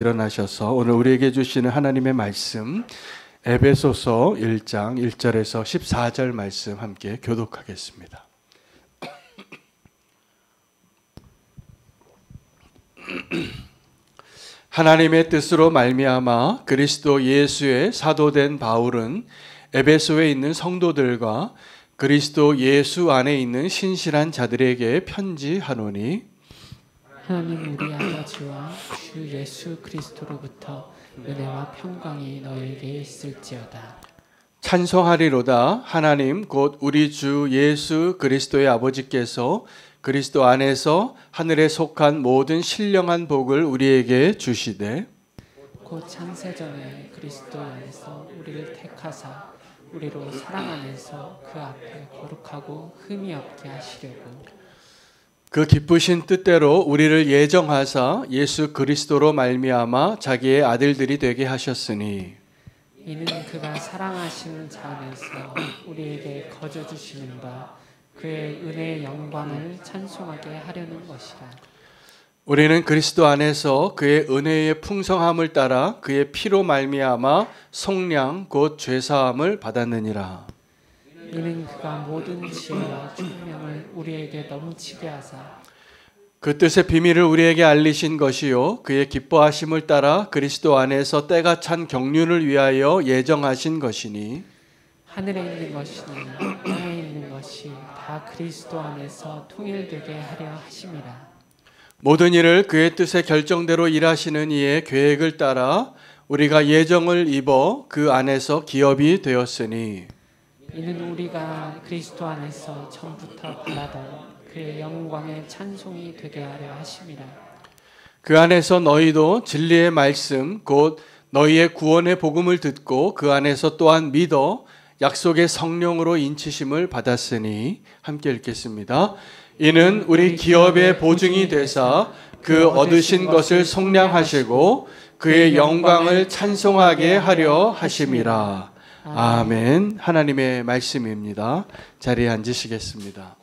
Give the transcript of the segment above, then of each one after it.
일어나셔서 오늘 우리에게 주시는 하나님의 말씀 에베소서 1장 1절에서 14절 말씀 함께 교독하겠습니다. 하나님의 뜻으로 말미암아 그리스도 예수의 사도된 바울은 에베소에 있는 성도들과 그리스도 예수 안에 있는 신실한 자들에게 편지하노니 하나님 우리 아버지와 주 예수 그리스도로부터 은혜와 평강이 너에게 있을지어다. 찬송하리로다. 하나님 곧 우리 주 예수 그리스도의 아버지께서 그리스도 안에서 하늘에 속한 모든 신령한 복을 우리에게 주시되 곧 창세전에 그리스도 안에서 우리를 택하사 우리로 사랑 안에서 그 앞에 거룩하고 흠이 없게 하시려고 그 기쁘신 뜻대로 우리를 예정하사 예수 그리스도로 말미암아 자기의 아들들이 되게 하셨으니 이는 그가 사랑하시는 자 안에서 우리에게 거저 주시는 바 그의 은혜의 영광을 찬송하게 하려는 것이라. 우리는 그리스도 안에서 그의 은혜의 풍성함을 따라 그의 피로 말미암아 속량 곧 죄사함을 받았느니라. 이는 그가 모든 지혜와 총명을 우리에게 넘치게 하사 그 뜻의 비밀을 우리에게 알리신 것이요 그의 기뻐하심을 따라 그리스도 안에서 때가 찬 경륜을 위하여 예정하신 것이니 하늘에 있는 것이나 땅에 있는 것이 다 그리스도 안에서 통일되게 하려 하심이라. 모든 일을 그의 뜻의 결정대로 일하시는 이의 계획을 따라 우리가 예정을 입어 그 안에서 기업이 되었으니 이는 우리가 그리스도 안에서 처음부터 바라던 그의 영광의 찬송이 되게 하려 하심이라. 그 안에서 너희도 진리의 말씀 곧 너희의 구원의 복음을 듣고 그 안에서 또한 믿어 약속의 성령으로 인치심을 받았으니 함께 읽겠습니다. 이는 우리 기업의 보증이 되사 그 얻으신 것을 속량하시고 그의 영광을 찬송하게 하려 하심이라. 아멘. 하나님의 말씀입니다. 자리에 앉으시겠습니다.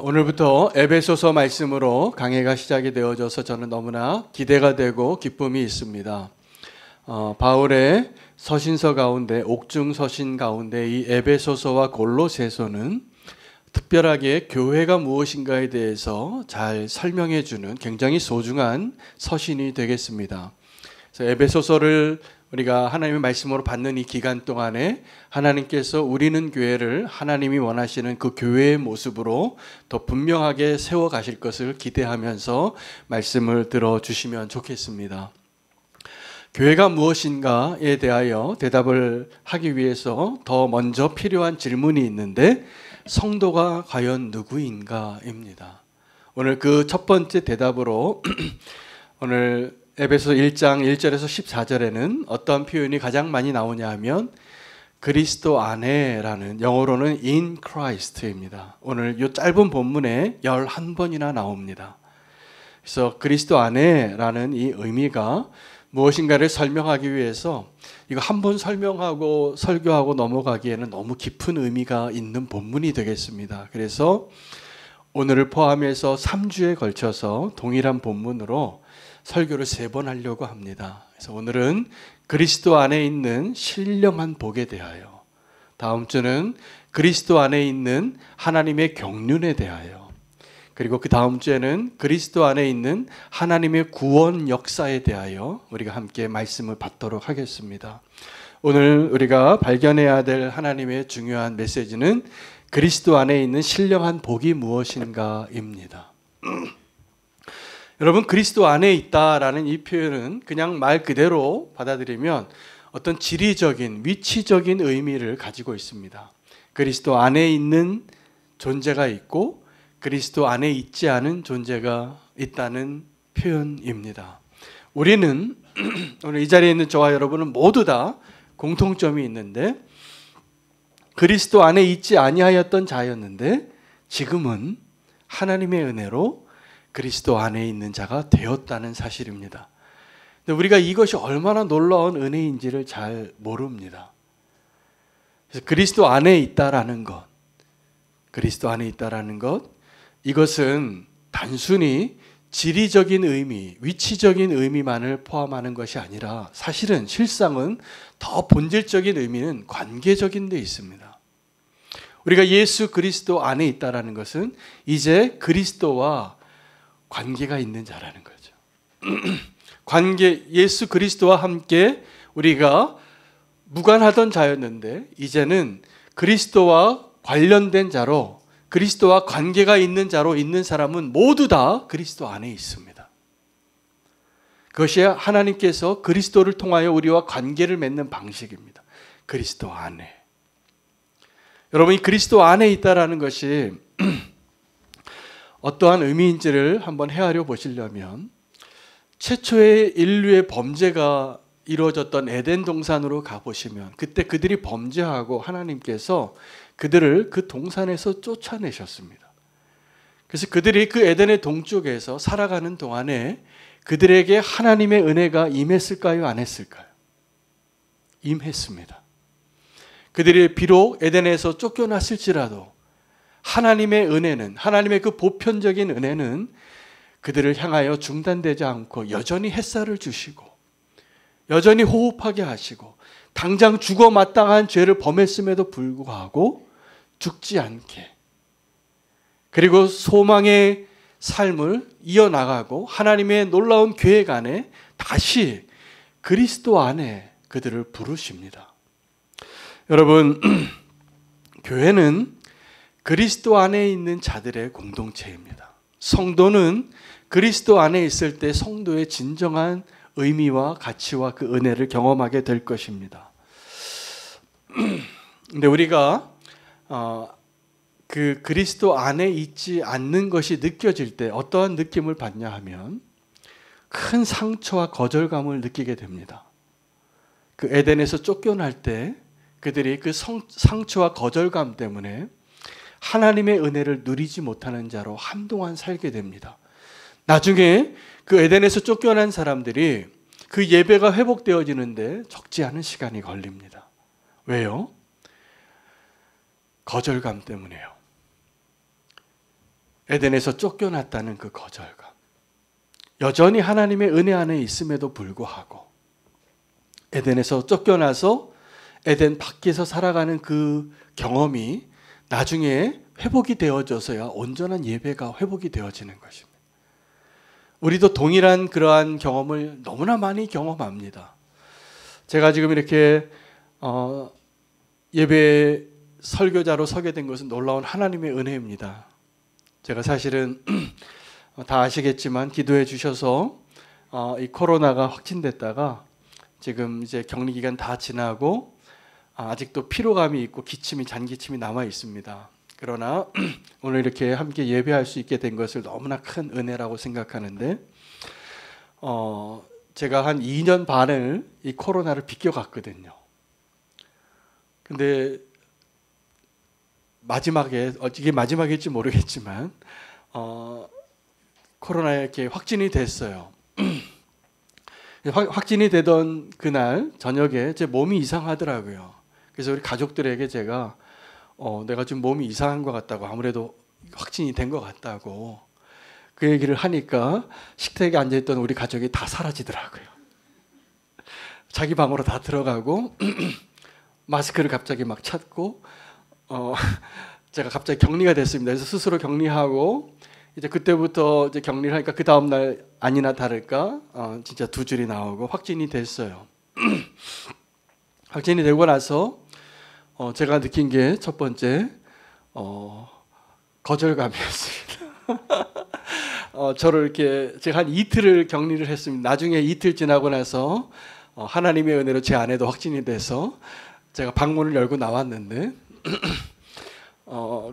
오늘부터 에베소서 말씀으로 강해가 시작이 되어져서 저는 너무나 기대가 되고 기쁨이 있습니다. 바울의 서신서 가운데 옥중 서신 가운데 이 에베소서와 골로새서는 특별하게 교회가 무엇인가에 대해서 잘 설명해 주는 굉장히 소중한 서신이 되겠습니다. 그래서 에베소서를 우리가 하나님의 말씀으로 받는 이 기간 동안에 하나님께서 우리는 교회를 하나님이 원하시는 그 교회의 모습으로 더 분명하게 세워 가실 것을 기대하면서 말씀을 들어주시면 좋겠습니다. 교회가 무엇인가에 대하여 대답을 하기 위해서 더 먼저 필요한 질문이 있는데 성도가 과연 누구인가입니다. 오늘 그 첫 번째 대답으로 오늘 에베소 1장 1절에서 14절에는 어떤 표현이 가장 많이 나오냐 하면 그리스도 안에라는 영어로는 in Christ입니다. 오늘 이 짧은 본문에 11번이나 나옵니다. 그래서 그리스도 안에라는 이 의미가 무엇인가를 설명하기 위해서 이거 한 번 설명하고 설교하고 넘어가기에는 너무 깊은 의미가 있는 본문이 되겠습니다. 그래서 오늘을 포함해서 3주에 걸쳐서 동일한 본문으로 설교를 3번 하려고 합니다. 그래서 오늘은 그리스도 안에 있는 신령한 복에 대하여, 다음 주는 그리스도 안에 있는 하나님의 경륜에 대하여, 그리고 그 다음 주에는 그리스도 안에 있는 하나님의 구원 역사에 대하여 우리가 함께 말씀을 받도록 하겠습니다. 오늘 우리가 발견해야 될 하나님의 중요한 메시지는 그리스도 안에 있는 신령한 복이 무엇인가입니다. 여러분, 그리스도 안에 있다라는 이 표현은 그냥 말 그대로 받아들이면 어떤 지리적인, 위치적인 의미를 가지고 있습니다. 그리스도 안에 있는 존재가 있고 그리스도 안에 있지 않은 존재가 있다는 표현입니다. 우리는 오늘 이 자리에 있는 저와 여러분은 모두 다 공통점이 있는데 그리스도 안에 있지 아니하였던 자였는데 지금은 하나님의 은혜로 그리스도 안에 있는 자가 되었다는 사실입니다. 근데 우리가 이것이 얼마나 놀라운 은혜인지를 잘 모릅니다. 그래서 그리스도 안에 있다라는 것, 이것은 단순히 지리적인 의미, 위치적인 의미만을 포함하는 것이 아니라 사실은 실상은 더 본질적인 의미는 관계적인 데 있습니다. 우리가 예수 그리스도 안에 있다라는 것은 이제 그리스도와 관계가 있는 자라는 거죠. 예수 그리스도와 함께 우리가 무관하던 자였는데 이제는 그리스도와 관련된 자로, 그리스도와 관계가 있는 자로 있는 사람은 모두 다 그리스도 안에 있습니다. 그것이 하나님께서 그리스도를 통하여 우리와 관계를 맺는 방식입니다. 그리스도 안에. 여러분이 그리스도 안에 있다라는 것이 어떠한 의미인지를 한번 헤아려 보시려면 최초의 인류의 범죄가 이루어졌던 에덴 동산으로 가보시면 그때 그들이 범죄하고 하나님께서 그들을 그 동산에서 쫓아내셨습니다. 그래서 그들이 그 에덴의 동쪽에서 살아가는 동안에 그들에게 하나님의 은혜가 임했을까요? 안 했을까요? 임했습니다. 그들이 비록 에덴에서 쫓겨났을지라도 하나님의 은혜는, 하나님의 그 보편적인 은혜는 그들을 향하여 중단되지 않고 여전히 햇살을 주시고 여전히 호흡하게 하시고 당장 죽어 마땅한 죄를 범했음에도 불구하고 죽지 않게, 그리고 소망의 삶을 이어나가고 하나님의 놀라운 계획 안에 다시 그리스도 안에 그들을 부르십니다. 여러분, 교회는 그리스도 안에 있는 자들의 공동체입니다. 성도는 그리스도 안에 있을 때 성도의 진정한 의미와 가치와 그 은혜를 경험하게 될 것입니다. 근데 우리가 그 그리스도 안에 있지 않는 것이 느껴질 때 어떠한 느낌을 받냐 하면 큰 상처와 거절감을 느끼게 됩니다. 그 에덴에서 쫓겨날 때 그들이 그 상처와 거절감 때문에 하나님의 은혜를 누리지 못하는 자로 한동안 살게 됩니다. 나중에 그 에덴에서 쫓겨난 사람들이 그 예배가 회복되어지는데 적지 않은 시간이 걸립니다. 왜요? 거절감 때문에요. 에덴에서 쫓겨났다는 그 거절감. 여전히 하나님의 은혜 안에 있음에도 불구하고 에덴에서 쫓겨나서 에덴 밖에서 살아가는 그 경험이 나중에 회복이 되어져서야 온전한 예배가 회복이 되어지는 것입니다. 우리도 동일한 그러한 경험을 너무나 많이 경험합니다. 제가 지금 이렇게 예배 설교자로 서게 된 것은 놀라운 하나님의 은혜입니다. 제가 사실은 다 아시겠지만 기도해 주셔서 이 코로나가 확진됐다가 지금 이제 격리 기간 다 지나고 아직도 피로감이 있고 기침이 잔기침이 남아 있습니다. 그러나 오늘 이렇게 함께 예배할 수 있게 된 것을 너무나 큰 은혜라고 생각하는데 제가 한 2년 반을 이 코로나를 비껴갔거든요. 근데 마지막에 이게 마지막일지 모르겠지만 코로나에 이렇게 확진이 됐어요. 확진이 되던 그날 저녁에 제 몸이 이상하더라고요. 그래서 우리 가족들에게 제가 내가 좀 몸이 이상한 것 같다고, 아무래도 확진이 된 것 같다고 그 얘기를 하니까 식탁에 앉아있던 우리 가족이 다 사라지더라고요. 자기 방으로 다 들어가고 마스크를 갑자기 막 찾고 제가 갑자기 격리가 됐습니다. 그래서 스스로 격리하고 이제 그때부터 이제 격리를 하니까 그 다음 날 아니나 다를까 진짜 2줄이 나오고 확진이 됐어요. 확진이 되고 나서 제가 느낀 게 첫 번째 거절감이었습니다. 저를 이렇게 제가 한 이틀을 격리를 했습니다. 나중에 이틀 지나고 나서 하나님의 은혜로 제 아내도 확진이 돼서 제가 방문을 열고 나왔는데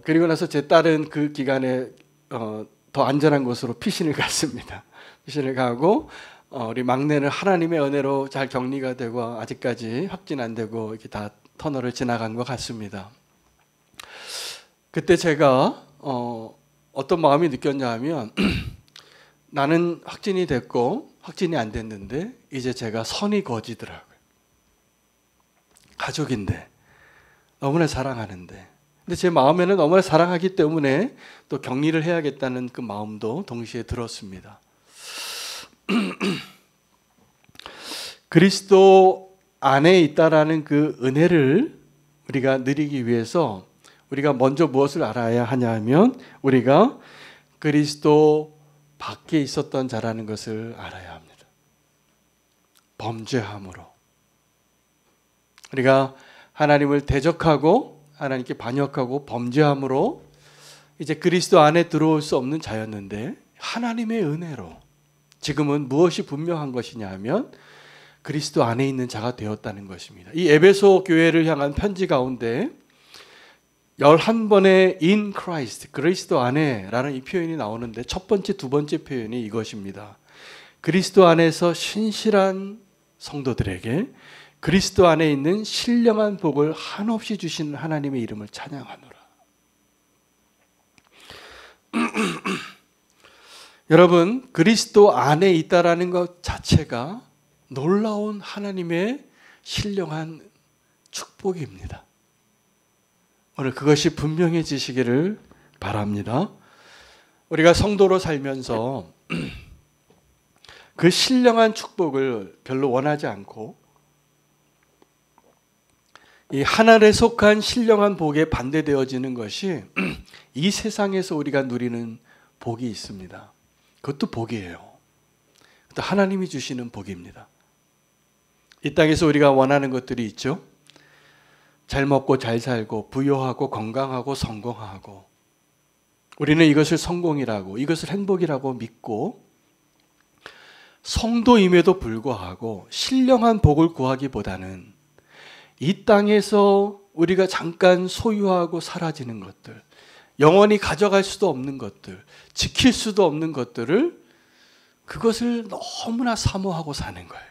그리고 나서 제 딸은 그 기간에 더 안전한 곳으로 피신을 갔습니다. 피신을 가고 우리 막내는 하나님의 은혜로 잘 격리가 되고 아직까지 확진 안 되고 이렇게 다 터널을 지나간 것 같습니다. 그때 제가 어떤 마음이 느꼈냐 하면 나는 확진이 됐고 확진이 안 됐는데 이제 제가 선이 거지더라고요. 가족인데 너무나 사랑하는데 근데 제 마음에는 너무나 사랑하기 때문에 또 격리를 해야겠다는 그 마음도 동시에 들었습니다. 그리스도 안에 있다라는 그 은혜를 우리가 누리기 위해서 우리가 먼저 무엇을 알아야 하냐면 우리가 그리스도 밖에 있었던 자라는 것을 알아야 합니다. 범죄함으로 우리가 하나님을 대적하고 하나님께 반역하고 범죄함으로 이제 그리스도 안에 들어올 수 없는 자였는데 하나님의 은혜로 지금은 무엇이 분명한 것이냐 하면 그리스도 안에 있는 자가 되었다는 것입니다. 이 에베소 교회를 향한 편지 가운데 11번의 in Christ, 그리스도 안에 라는 이 표현이 나오는데 첫 번째, 두 번째 표현이 이것입니다. 그리스도 안에서 신실한 성도들에게 그리스도 안에 있는 신령한 복을 한없이 주시는 하나님의 이름을 찬양하노라. 여러분, 그리스도 안에 있다라는 것 자체가 놀라운 하나님의 신령한 축복입니다. 오늘 그것이 분명해지시기를 바랍니다. 우리가 성도로 살면서 그 신령한 축복을 별로 원하지 않고 이 하늘에 속한 신령한 복에 반대되어지는 것이 이 세상에서 우리가 누리는 복이 있습니다. 그것도 복이에요. 또 하나님이 주시는 복입니다. 이 땅에서 우리가 원하는 것들이 있죠. 잘 먹고 잘 살고 부유하고 건강하고 성공하고 우리는 이것을 성공이라고 이것을 행복이라고 믿고 성도임에도 불구하고 신령한 복을 구하기보다는 이 땅에서 우리가 잠깐 소유하고 사라지는 것들, 영원히 가져갈 수도 없는 것들, 지킬 수도 없는 것들을 그것을 너무나 사모하고 사는 거예요.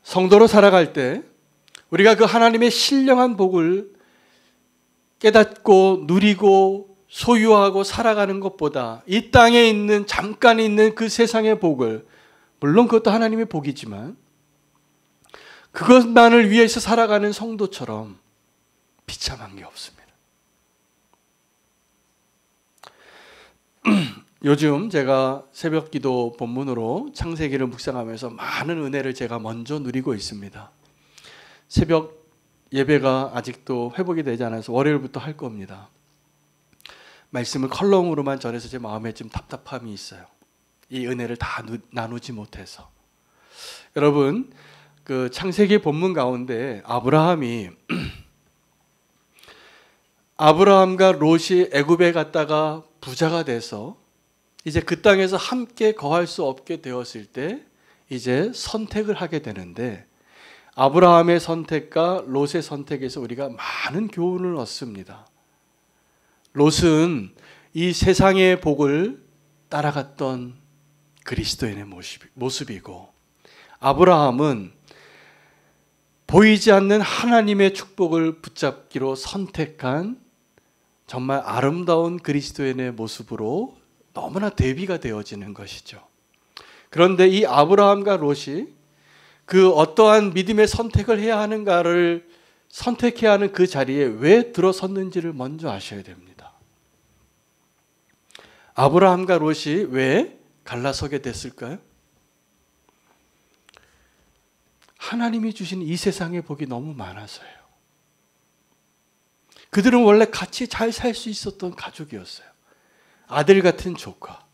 성도로 살아갈 때 우리가 그 하나님의 신령한 복을 깨닫고 누리고 소유하고 살아가는 것보다 이 땅에 있는 잠깐 있는 그 세상의 복을, 물론 그것도 하나님의 복이지만 그것만을 위해서 살아가는 성도처럼 비참한 게 없습니다. 요즘 제가 새벽기도 본문으로 창세기를 묵상하면서 많은 은혜를 제가 먼저 누리고 있습니다. 새벽 예배가 아직도 회복이 되지 않아서 월요일부터 할 겁니다. 말씀을 컬럼으로만 전해서 제 마음에 좀 답답함이 있어요. 이 은혜를 다 나누지 못해서. 여러분, 그 창세기 본문 가운데 아브라함과 롯이 애굽에 갔다가 부자가 돼서 이제 그 땅에서 함께 거할 수 없게 되었을 때 이제 선택을 하게 되는데 아브라함의 선택과 롯의 선택에서 우리가 많은 교훈을 얻습니다. 롯은 이 세상의 복을 따라갔던 그리스도인의 모습이고 아브라함은 보이지 않는 하나님의 축복을 붙잡기로 선택한 정말 아름다운 그리스도인의 모습으로 너무나 대비가 되어지는 것이죠. 그런데 이 아브라함과 롯이 그 어떠한 믿음의 선택을 해야 하는가를 선택해야 하는 그 자리에 왜 들어섰는지를 먼저 아셔야 됩니다. 아브라함과 롯이 왜 갈라서게 됐을까요? 하나님이 주신 이 세상의 복이 너무 많아서요. 그들은 원래 같이 잘 살 수 있었던 가족이었어요. 아들 같은 조카.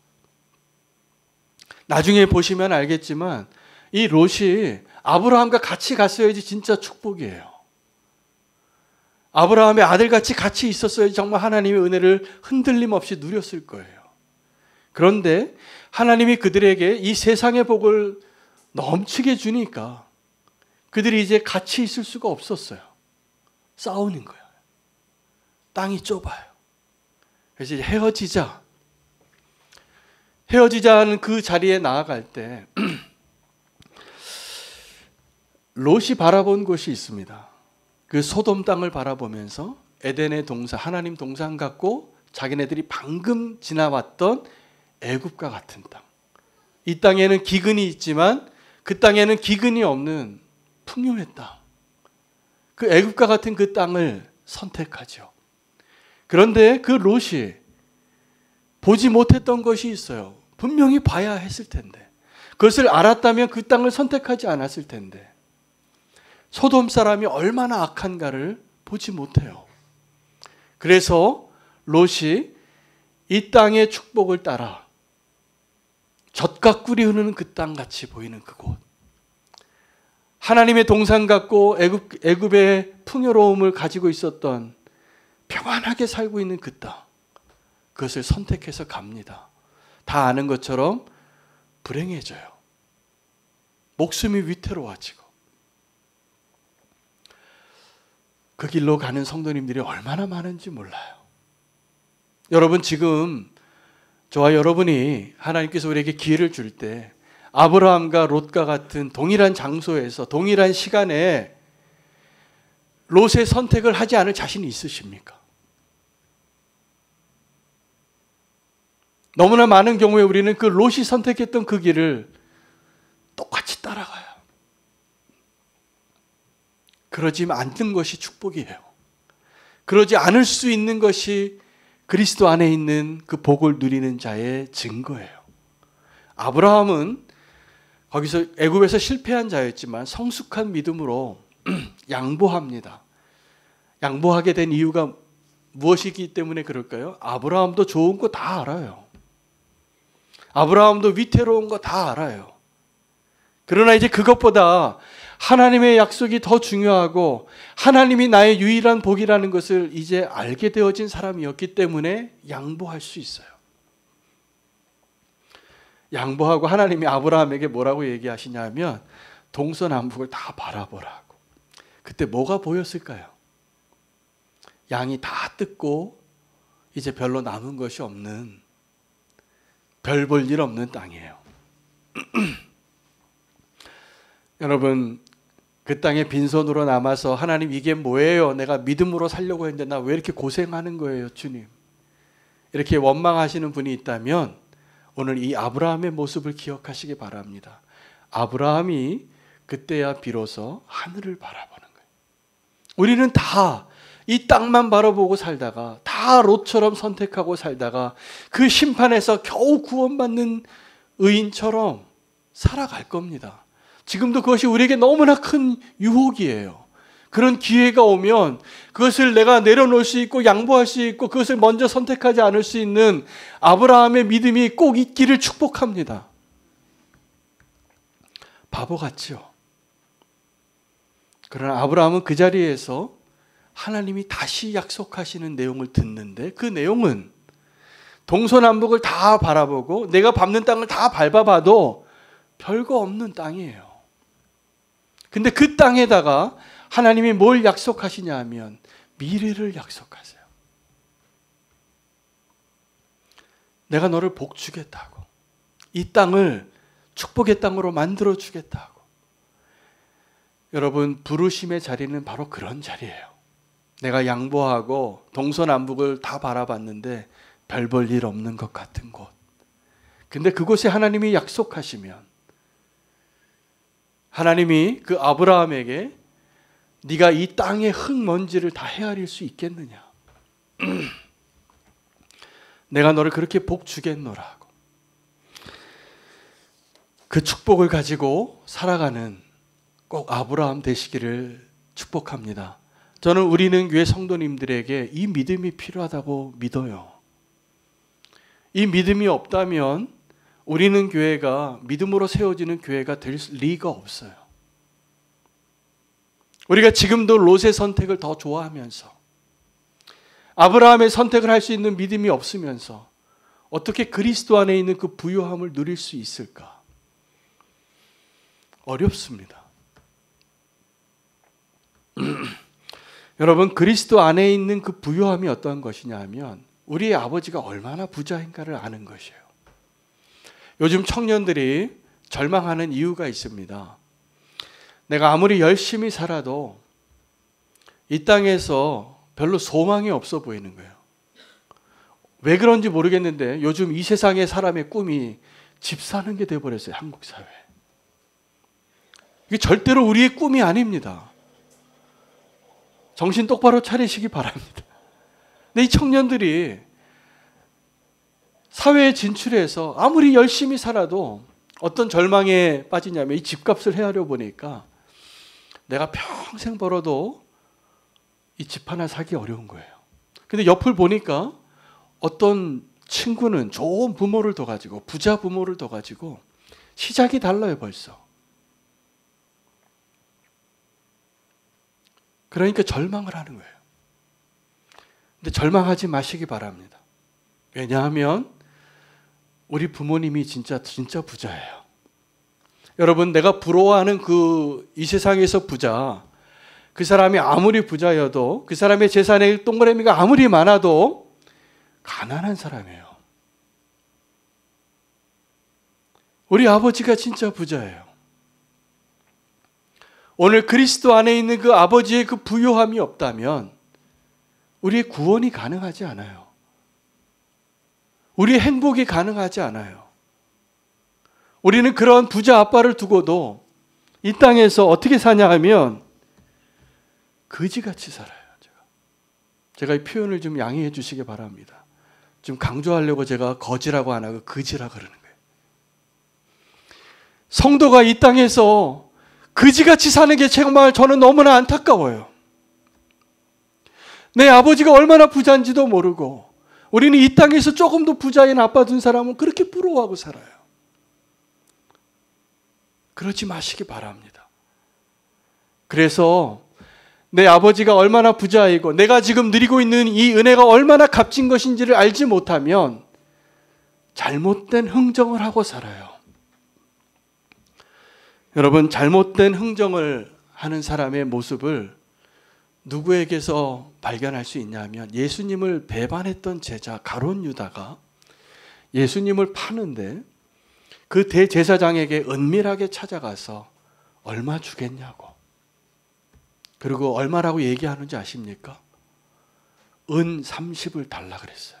나중에 보시면 알겠지만 이 롯이 아브라함과 같이 갔어야지 진짜 축복이에요. 아브라함의 아들같이 같이 있었어야지 정말 하나님의 은혜를 흔들림 없이 누렸을 거예요. 그런데 하나님이 그들에게 이 세상의 복을 넘치게 주니까 그들이 이제 같이 있을 수가 없었어요. 싸우는 거예요. 땅이 좁아요. 그래서 이제 헤어지자는 그 자리에 나아갈 때 롯이 바라본 곳이 있습니다. 그 소돔 땅을 바라보면서 에덴의 동산, 하나님 동산 같고 자기네들이 방금 지나왔던 애굽과 같은 땅. 이 땅에는 기근이 있지만 그 땅에는 기근이 없는 풍요의 땅. 그 애굽과 같은 그 땅을 선택하죠. 그런데 그 롯이 보지 못했던 것이 있어요. 분명히 봐야 했을 텐데, 그것을 알았다면 그 땅을 선택하지 않았을 텐데, 소돔 사람이 얼마나 악한가를 보지 못해요. 그래서 롯이 이 땅의 축복을 따라 젖과 꿀이 흐르는 그 땅같이 보이는 그곳, 하나님의 동산 같고 애굽의 풍요로움을 가지고 있었던 평안하게 살고 있는 그 땅, 그것을 선택해서 갑니다. 다 아는 것처럼 불행해져요. 목숨이 위태로워지고. 그 길로 가는 성도님들이 얼마나 많은지 몰라요. 여러분, 지금 저와 여러분이 하나님께서 우리에게 기회를 줄 때 아브라함과 롯과 같은 동일한 장소에서 동일한 시간에 롯의 선택을 하지 않을 자신이 있으십니까? 너무나 많은 경우에 우리는 그 롯이 선택했던 그 길을 똑같이 따라가요. 그러지 않는 것이 축복이에요. 그러지 않을 수 있는 것이 그리스도 안에 있는 그 복을 누리는 자의 증거예요. 아브라함은 거기서 애굽에서 실패한 자였지만 성숙한 믿음으로 양보합니다. 양보하게 된 이유가 무엇이기 때문에 그럴까요? 아브라함도 좋은 거 다 알아요. 아브라함도 위태로운 거 다 알아요. 그러나 이제 그것보다 하나님의 약속이 더 중요하고 하나님이 나의 유일한 복이라는 것을 이제 알게 되어진 사람이었기 때문에 양보할 수 있어요. 양보하고 하나님이 아브라함에게 뭐라고 얘기하시냐면 동서남북을 다 바라보라고. 그때 뭐가 보였을까요? 양이 다 뜯고 이제 별로 남은 것이 없는, 별 볼 일 없는 땅이에요. 여러분, 그 땅에 빈손으로 남아서 하나님 이게 뭐예요? 내가 믿음으로 살려고 했는데 나 왜 이렇게 고생하는 거예요, 주님? 이렇게 원망하시는 분이 있다면 오늘 이 아브라함의 모습을 기억하시기 바랍니다. 아브라함이 그때야 비로소 하늘을 바라보는 거예요. 우리는 다 이 땅만 바라보고 살다가 다 롯처럼 선택하고 살다가 그 심판에서 겨우 구원받는 의인처럼 살아갈 겁니다. 지금도 그것이 우리에게 너무나 큰 유혹이에요. 그런 기회가 오면 그것을 내가 내려놓을 수 있고 양보할 수 있고 그것을 먼저 선택하지 않을 수 있는 아브라함의 믿음이 꼭 있기를 축복합니다. 바보 같죠? 그러나 아브라함은 그 자리에서 하나님이 다시 약속하시는 내용을 듣는데, 그 내용은 동서남북을 다 바라보고 내가 밟는 땅을 다 밟아봐도 별거 없는 땅이에요. 근데 그 땅에다가 하나님이 뭘 약속하시냐 하면 미래를 약속하세요. 내가 너를 복 주겠다고. 이 땅을 축복의 땅으로 만들어 주겠다고. 여러분, 부르심의 자리는 바로 그런 자리예요. 내가 양보하고 동서남북을 다 바라봤는데 별 볼 일 없는 것 같은 곳. 근데 그곳에 하나님이 약속하시면 하나님이 그 아브라함에게 네가 이 땅의 흙먼지를 다 헤아릴 수 있겠느냐? 내가 너를 그렇게 복 주겠노라 하고. 그 축복을 가지고 살아가는 꼭 아브라함 되시기를 축복합니다. 저는 우리는 교회 성도님들에게 이 믿음이 필요하다고 믿어요. 이 믿음이 없다면 우리는 교회가 믿음으로 세워지는 교회가 될 리가 없어요. 우리가 지금도 롯의 선택을 더 좋아하면서 아브라함의 선택을 할 수 있는 믿음이 없으면서 어떻게 그리스도 안에 있는 그 부요함을 누릴 수 있을까? 어렵습니다. 여러분, 그리스도 안에 있는 그 부요함이 어떤 것이냐 하면 우리의 아버지가 얼마나 부자인가를 아는 것이에요. 요즘 청년들이 절망하는 이유가 있습니다. 내가 아무리 열심히 살아도 이 땅에서 별로 소망이 없어 보이는 거예요. 왜 그런지 모르겠는데 요즘 이 세상의 사람의 꿈이 집 사는 게 돼버렸어요. 한국 사회. 이게 절대로 우리의 꿈이 아닙니다. 정신 똑바로 차리시기 바랍니다. 근데 이 청년들이 사회에 진출해서 아무리 열심히 살아도 어떤 절망에 빠지냐면 이 집값을 헤아려 보니까 내가 평생 벌어도 이 집 하나 사기 어려운 거예요. 근데 옆을 보니까 어떤 친구는 좋은 부모를 더 가지고 부자 부모를 더 가지고 시작이 달라요 벌써. 그러니까 절망을 하는 거예요. 근데 절망하지 마시기 바랍니다. 왜냐하면 우리 부모님이 진짜 부자예요. 여러분, 내가 부러워하는 이 세상에서 부자, 그 사람이 아무리 부자여도 그 사람의 재산의 동그라미가 아무리 많아도 가난한 사람이에요. 우리 아버지가 진짜 부자예요. 오늘 그리스도 안에 있는 그 아버지의 그 부요함이 없다면 우리의 구원이 가능하지 않아요. 우리의 행복이 가능하지 않아요. 우리는 그런 부자 아빠를 두고도 이 땅에서 어떻게 사냐 하면 거지같이 살아요. 제가 이 표현을 좀 양해해 주시기 바랍니다. 좀 강조하려고 제가 거지라고 안 하고 거지라고 그러는 거예요. 성도가 이 땅에서 거지같이 사는 게 정말 저는 너무나 안타까워요. 내 아버지가 얼마나 부자인지도 모르고 우리는 이 땅에서 조금 더 부자인 아빠 둔 사람은 그렇게 부러워하고 살아요. 그러지 마시기 바랍니다. 그래서 내 아버지가 얼마나 부자이고 내가 지금 누리고 있는 이 은혜가 얼마나 값진 것인지를 알지 못하면 잘못된 흥정을 하고 살아요. 여러분, 잘못된 흥정을 하는 사람의 모습을 누구에게서 발견할 수 있냐면 예수님을 배반했던 제자 가룟 유다가 예수님을 파는데 그 대제사장에게 은밀하게 찾아가서 얼마 주겠냐고, 그리고 얼마라고 얘기하는지 아십니까? 은 30을 달라 그랬어요.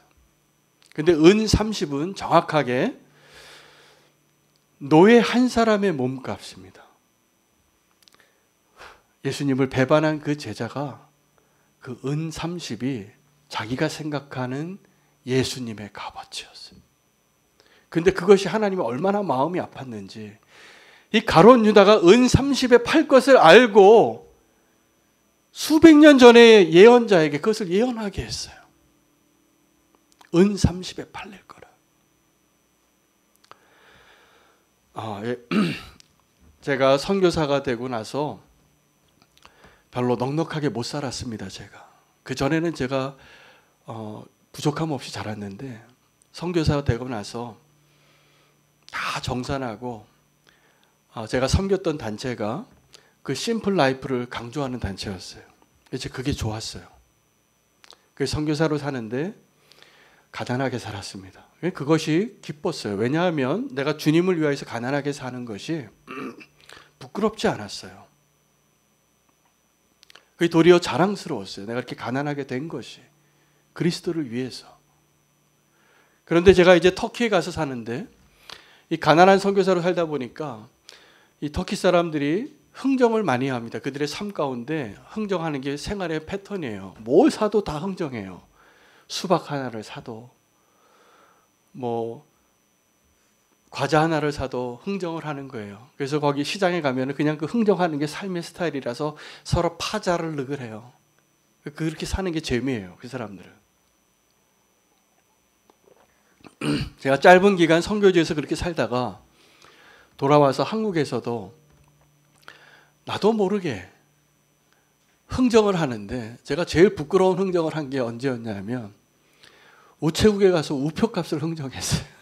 근데 은 30은 정확하게 노예 한 사람의 몸값입니다. 예수님을 배반한 그 제자가 그 은 30이 자기가 생각하는 예수님의 값어치였어요. 근데 그것이 하나님이 얼마나 마음이 아팠는지 이 가룟 유다가 은 30에 팔 것을 알고 수백 년 전에 예언자에게 그것을 예언하게 했어요. 은 30에 팔릴 거라. 제가 선교사가 되고 나서 별로 넉넉하게 못 살았습니다. 제가 그전에는 제가 부족함 없이 자랐는데 선교사가 되고 나서 다 정산하고 제가 섬겼던 단체가 그 심플 라이프를 강조하는 단체였어요. 이제 그게 좋았어요. 그 선교사로 사는데 가난하게 살았습니다. 그것이 기뻤어요. 왜냐하면 내가 주님을 위해서 가난하게 사는 것이 부끄럽지 않았어요. 그게 도리어 자랑스러웠어요. 내가 이렇게 가난하게 된 것이 그리스도를 위해서. 그런데 제가 이제 터키에 가서 사는데 이 가난한 선교사로 살다 보니까 이 터키 사람들이 흥정을 많이 합니다. 그들의 삶 가운데 흥정하는 게 생활의 패턴이에요. 뭘 사도 다 흥정해요. 수박 하나를 사도 뭐 과자 하나를 사도 흥정을 하는 거예요. 그래서 거기 시장에 가면 그냥 그 흥정하는 게 삶의 스타일이라서 서로 파자를 늑을 해요. 그렇게 사는 게 재미예요. 그 사람들은. 제가 짧은 기간 선교지에서 그렇게 살다가 돌아와서 한국에서도 나도 모르게 흥정을 하는데 제가 제일 부끄러운 흥정을 한 게 언제였냐면 우체국에 가서 우표값을 흥정했어요.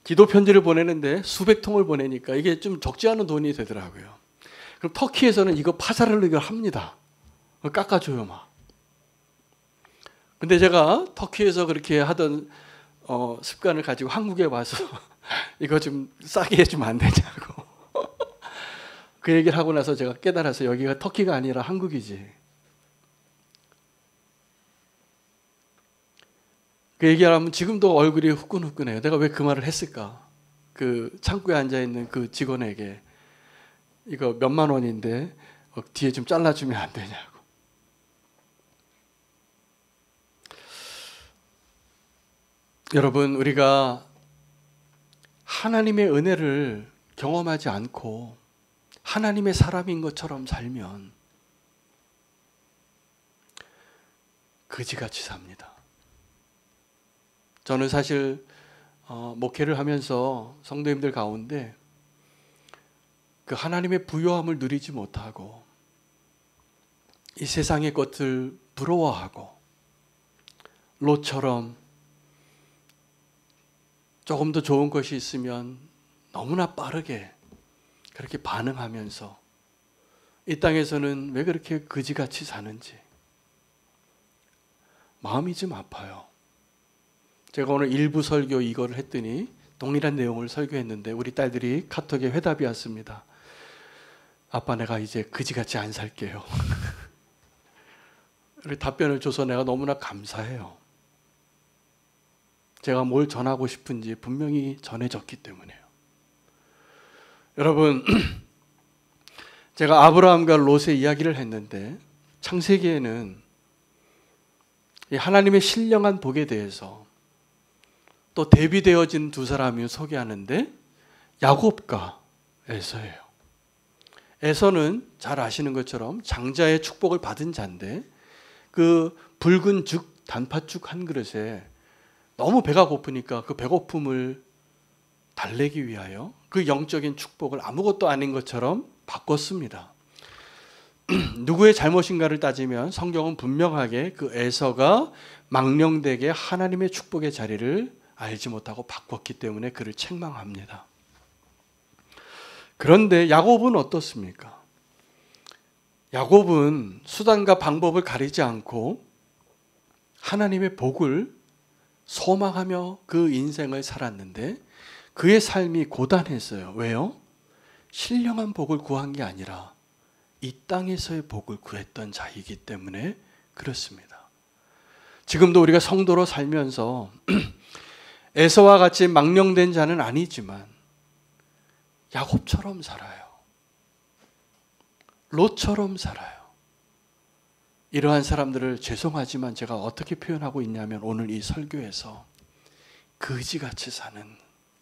기도 편지를 보내는데 수백 통을 보내니까 이게 좀 적지 않은 돈이 되더라고요. 그럼 터키에서는 이거 파사를 합니다. 깎아줘요 막. 근데 제가 터키에서 그렇게 하던 습관을 가지고 한국에 와서 이거 좀 싸게 해주면 안 되냐고 그 얘기를 하고 나서 제가 깨달아서 여기가 터키가 아니라 한국이지. 그 얘기를 하면 지금도 얼굴이 후끈후끈해요. 내가 왜 그 말을 했을까? 그 창구에 앉아있는 그 직원에게 이거 몇만 원인데 뒤에 좀 잘라주면 안 되냐고. 여러분, 우리가 하나님의 은혜를 경험하지 않고 하나님의 사람인 것처럼 살면 그지같이 삽니다. 저는 사실 목회를 하면서 성도님들 가운데 그 하나님의 부요함을 누리지 못하고 이 세상의 것들 부러워하고 롯처럼 조금 더 좋은 것이 있으면 너무나 빠르게 그렇게 반응하면서 이 땅에서는 왜 그렇게 그지같이 사는지 마음이 좀 아파요. 제가 오늘 일부 설교 이거를 했더니 동일한 내용을 설교했는데 우리 딸들이 카톡에 회답이 왔습니다. 아빠, 내가 이제 그지같이 안 살게요. 우리 답변을 줘서 내가 너무나 감사해요. 제가 뭘 전하고 싶은지 분명히 전해졌기 때문에요. 여러분, 제가 아브라함과 롯의 이야기를 했는데 창세기에는 이 하나님의 신령한 복에 대해서 또 대비되어진 두 사람이 소개하는데 야곱과 에서예요. 에서는 잘 아시는 것처럼 장자의 축복을 받은 자인데 그 붉은 죽, 단팥죽 한 그릇에 너무 배가 고프니까 그 배고픔을 달래기 위하여 그 영적인 축복을 아무것도 아닌 것처럼 바꿨습니다. 누구의 잘못인가를 따지면 성경은 분명하게 그 에서가 망령되게 하나님의 축복의 자리를 알지 못하고 바꿨기 때문에 그를 책망합니다. 그런데 야곱은 어떻습니까? 야곱은 수단과 방법을 가리지 않고 하나님의 복을 소망하며 그 인생을 살았는데 그의 삶이 고단했어요. 왜요? 신령한 복을 구한 게 아니라 이 땅에서의 복을 구했던 자이기 때문에 그렇습니다. 지금도 우리가 성도로 살면서 에서와 같이 망령된 자는 아니지만 야곱처럼 살아요. 롯처럼 살아요. 이러한 사람들을 죄송하지만 제가 어떻게 표현하고 있냐면 오늘 이 설교에서 그지같이 사는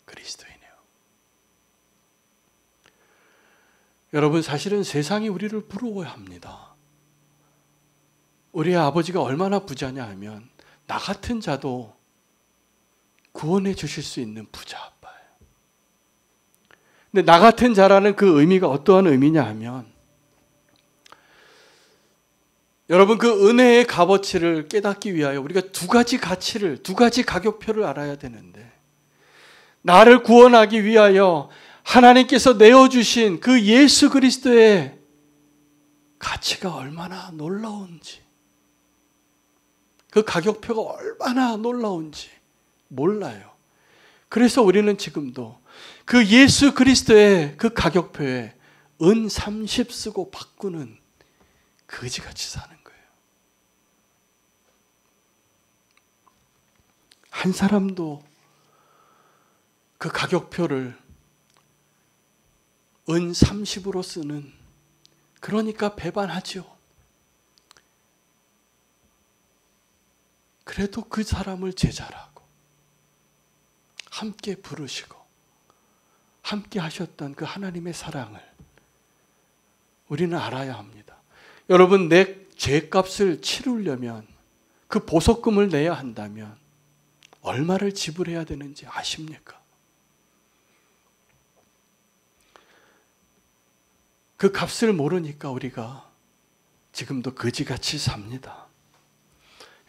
그리스도인이에요. 여러분, 사실은 세상이 우리를 부러워합니다. 우리의 아버지가 얼마나 부자냐 하면 나 같은 자도 구원해 주실 수 있는 부자 아빠예요. 근데 나 같은 자라는 그 의미가 어떠한 의미냐 하면 여러분, 그 은혜의 값어치를 깨닫기 위하여 우리가 두 가지 가치를, 두 가지 가격표를 알아야 되는데 나를 구원하기 위하여 하나님께서 내어주신 그 예수 그리스도의 가치가 얼마나 놀라운지, 그 가격표가 얼마나 놀라운지 몰라요. 그래서 우리는 지금도 그 예수 그리스도의 그 가격표에 은 30 쓰고 바꾸는 거지같이 사는 거예요. 한 사람도 그 가격표를 은 30으로 쓰는, 그러니까 배반하죠. 그래도 그 사람을 제자라고 함께 부르시고 함께 하셨던 그 하나님의 사랑을 우리는 알아야 합니다. 여러분, 내 죄값을 치르려면 그 보석금을 내야 한다면 얼마를 지불해야 되는지 아십니까? 그 값을 모르니까 우리가 지금도 거지같이 삽니다.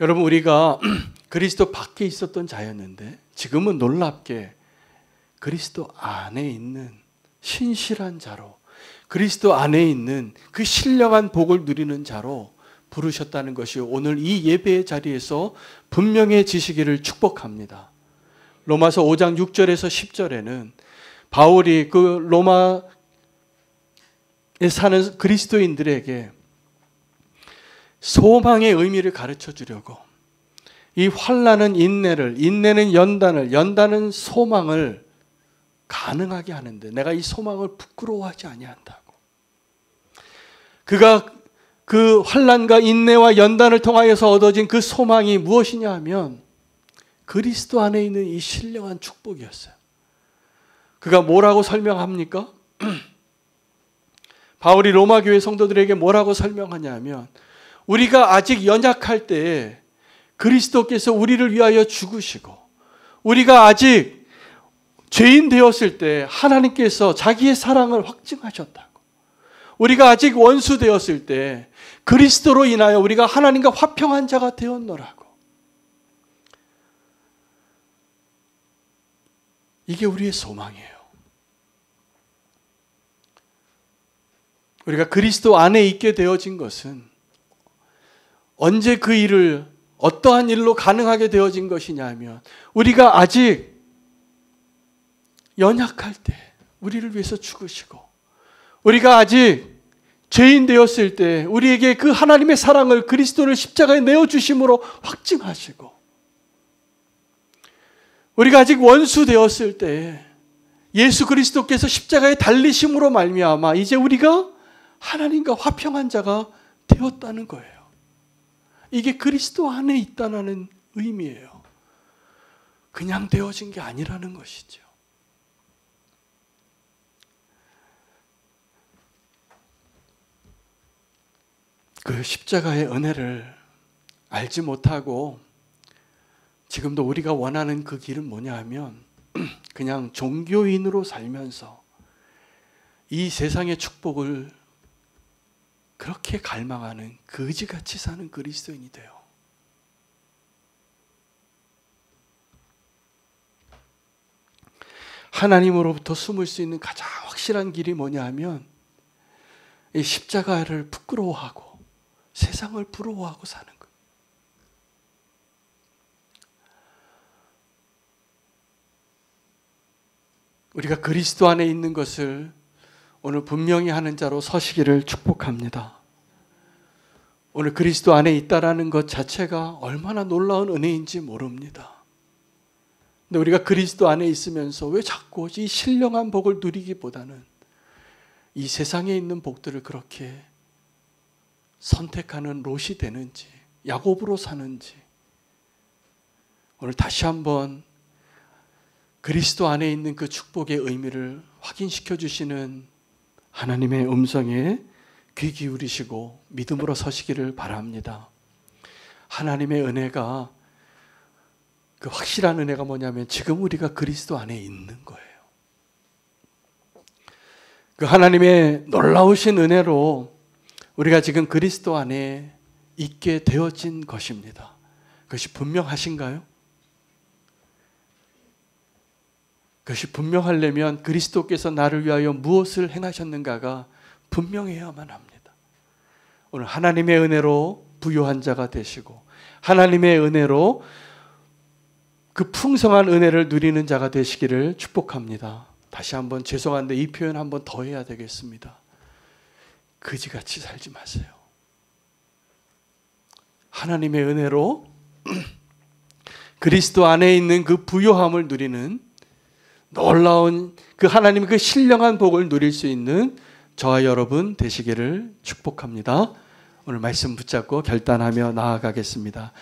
여러분, 우리가 그리스도 밖에 있었던 자였는데 지금은 놀랍게 그리스도 안에 있는 신실한 자로, 그리스도 안에 있는 그 신령한 복을 누리는 자로 부르셨다는 것이 오늘 이 예배의 자리에서 분명해지시기를 축복합니다. 로마서 5장 6절에서 10절에는 바울이 그 로마에 사는 그리스도인들에게 소망의 의미를 가르쳐 주려고 이 환난은 인내를, 인내는 연단을, 연단은 소망을 가능하게 하는데 내가 이 소망을 부끄러워하지 아니한다고. 그가 그 환난과 인내와 연단을 통하여서 얻어진 그 소망이 무엇이냐 하면 그리스도 안에 있는 이 신령한 축복이었어요. 그가 뭐라고 설명합니까? 바울이 로마 교회 성도들에게 뭐라고 설명하냐면 우리가 아직 연약할 때에 그리스도께서 우리를 위하여 죽으시고 우리가 아직 죄인 되었을 때 하나님께서 자기의 사랑을 확증하셨다고. 우리가 아직 원수 되었을 때 그리스도로 인하여 우리가 하나님과 화평한 자가 되었노라고. 이게 우리의 소망이에요. 우리가 그리스도 안에 있게 되어진 것은 언제 그 일을 어떠한 일로 가능하게 되어진 것이냐 하면 우리가 아직 연약할 때 우리를 위해서 죽으시고 우리가 아직 죄인 되었을 때 우리에게 그 하나님의 사랑을 그리스도를 십자가에 내어주심으로 확증하시고 우리가 아직 원수 되었을 때 예수 그리스도께서 십자가에 달리심으로 말미암아 이제 우리가 하나님과 화평한 자가 되었다는 거예요. 이게 그리스도 안에 있다는 의미예요. 그냥 되어진 게 아니라는 것이죠. 그 십자가의 은혜를 알지 못하고 지금도 우리가 원하는 그 길은 뭐냐 하면 그냥 종교인으로 살면서 이 세상의 축복을 그렇게 갈망하는 거지같이 사는 그리스도인이 돼요. 하나님으로부터 숨을 수 있는 가장 확실한 길이 뭐냐 하면 이 십자가를 부끄러워하고 세상을 부러워하고 사는 거예요. 우리가 그리스도 안에 있는 것을 오늘 분명히 하는 자로 서시기를 축복합니다. 오늘 그리스도 안에 있다라는 것 자체가 얼마나 놀라운 은혜인지 모릅니다. 근데 우리가 그리스도 안에 있으면서 왜 자꾸 이 신령한 복을 누리기보다는 이 세상에 있는 복들을 그렇게 선택하는 롯이 되는지 야곱으로 사는지 오늘 다시 한번 그리스도 안에 있는 그 축복의 의미를 확인시켜 주시는 하나님의 음성에 귀 기울이시고 믿음으로 서시기를 바랍니다. 하나님의 은혜가 그 확실한 은혜가 뭐냐면 지금 우리가 그리스도 안에 있는 거예요. 그 하나님의 놀라우신 은혜로 우리가 지금 그리스도 안에 있게 되어진 것입니다. 그것이 분명하신가요? 그것이 분명하려면 그리스도께서 나를 위하여 무엇을 행하셨는가가 분명해야만 합니다. 오늘 하나님의 은혜로 부요한 자가 되시고 하나님의 은혜로 그 풍성한 은혜를 누리는 자가 되시기를 축복합니다. 다시 한번 죄송한데 이 표현 한번 더 해야 되겠습니다. 거지같이 살지 마세요. 하나님의 은혜로 그리스도 안에 있는 그 부요함을 누리는 놀라운 그 하나님의 그 신령한 복을 누릴 수 있는 저와 여러분 되시기를 축복합니다. 오늘 말씀 붙잡고 결단하며 나아가겠습니다.